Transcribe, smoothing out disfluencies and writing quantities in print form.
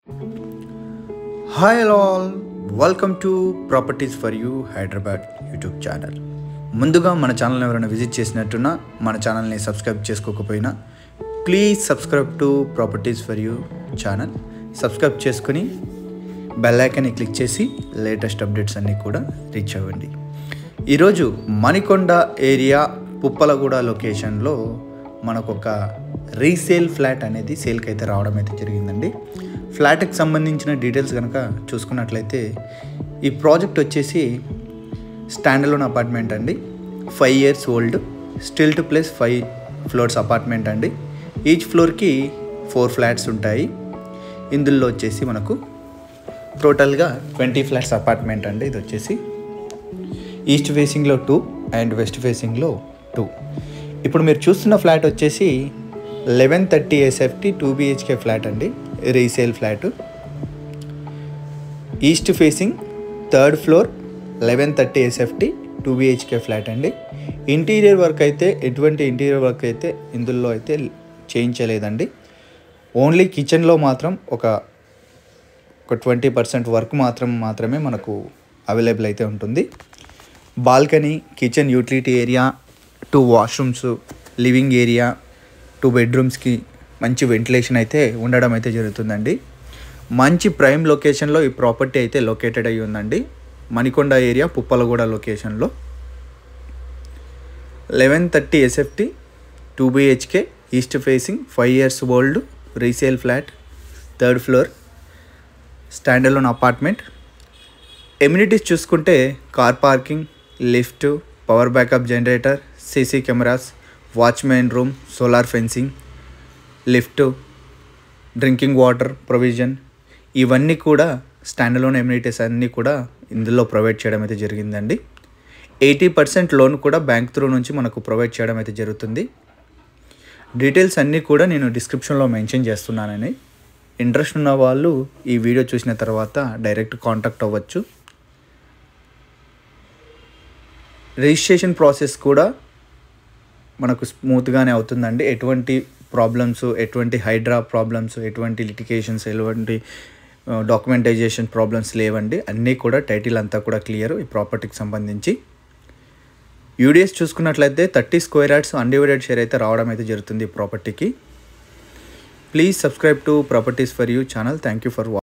Hi all, welcome to Properties for You Hyderabad YouTube channel. ముందుగా మన ఛానల్ని ఎవరైనా విజిట్ చేసినట్టున్నా మన ఛానల్ని సబ్స్క్రైబ్ చేసుకోకపోయినా please subscribe to properties for you channel. Subscribe చేసుకుని బెల్ ఐకాన్ని క్లిక్ చేసి లేటెస్ట్ అప్డేట్స్ అన్నీ కూడా రీచ్ అవ్వండి. ఈరోజు మణికొండ ఏరియా పుప్పలగూడ లొకేషన్లో మనకు ఒక రీసేల్ ఫ్లాట్ అనేది సేల్కి అయితే రావడం అయితే జరిగిందండి. ఫ్లాట్కి సంబంధించిన డీటెయిల్స్ కనుక చూసుకున్నట్లయితే ఈ ప్రాజెక్ట్ వచ్చేసి స్టాండలోన్ అపార్ట్మెంట్ అండి. 5 years old, stilt plus 5 floors apartment అండి. ఈచ్ ఫ్లోర్కి 4 ఫ్లాట్స్ ఉంటాయి. ఇందులో వచ్చేసి మనకు టోటల్గా 20 ఫ్లాట్స్ అపార్ట్మెంట్ అండి. ఇది వచ్చేసి ఈస్ట్ ఫేసింగ్లో 2 అండ్ వెస్ట్ ఫేసింగ్లో 2. ఇప్పుడు మీరు చూస్తున్న ఫ్లాట్ వచ్చేసి 1130 SFT 2 BHK ఫ్లాట్ అండి. Resale flat, east facing, 3rd floor, 1130 SFT 2 BHK flat అండి. ఇంటీరియర్ వర్క్ అయితే ఎటువంటి ఇంటీరియర్ వర్క్ అయితే ఇందులో అయితే చేయించలేదండి. ఓన్లీ కిచెన్లో మాత్రం ఒక 20% వర్క్ మాత్రమే మనకు అవైలబుల్ అయితే ఉంటుంది. Balcony, kitchen utility area, 2 washrooms, living area, 2 bedrooms మంచి వెంటిలేషన్ అయితే ఉండడం అయితే జరుగుతుందండి. మంచి ప్రైమ్ లొకేషన్లో ఈ ప్రాపర్టీ అయితే లొకేటెడ్ అయ్యి ఉందండి. మణికొండ ఏరియా పుప్పలగూడ లొకేషన్లో 1130 SFT 2 BHK east facing 5 years old resale flat, 3rd floor, standalone apartment. Amenities చూసుకుంటే car parking, lift, power backup generator, CC cameras, watchman room, solar fencing, lift, drinking water provision, ఇవన్నీ కూడా standalone amenities అన్నీ కూడా ఇందులో provide చేయడం అయితే జరిగిందండి. 80% loan కూడా బ్యాంక్ త్రూ నుంచి మనకు ప్రొవైడ్ చేయడం అయితే జరుగుతుంది. డీటెయిల్స్ అన్నీ కూడా నేను డిస్క్రిప్షన్లో మెన్షన్ చేస్తున్నానని. ఇంట్రెస్ట్ ఉన్న వాళ్ళు ఈ వీడియో చూసిన తర్వాత డైరెక్ట్ కాంటాక్ట్ అవ్వచ్చు. రిజిస్ట్రేషన్ ప్రాసెస్ కూడా మనకు స్మూత్గానే అవుతుందండి. ఎటువంటి ప్రాబ్లమ్స్, ఎటువంటి హైడ్రా ప్రాబ్లమ్స్, ఎటువంటి లిటిగేషన్స్, ఎటువంటి డాక్యుమెంటైజేషన్ ప్రాబ్లమ్స్ లేవండి. అన్నీ కూడా టైటిల్ అంతా కూడా క్లియర్ ఈ ప్రాపర్టీకి సంబంధించి. యూడిఎస్ చూసుకున్నట్లయితే 30 square yards అన్డివైడెడ్ షేర్ అయితే రావడం అయితే జరుగుతుంది ఈ ప్రాపర్టీకి. Please subscribe to properties for you channel. Thank you for watching.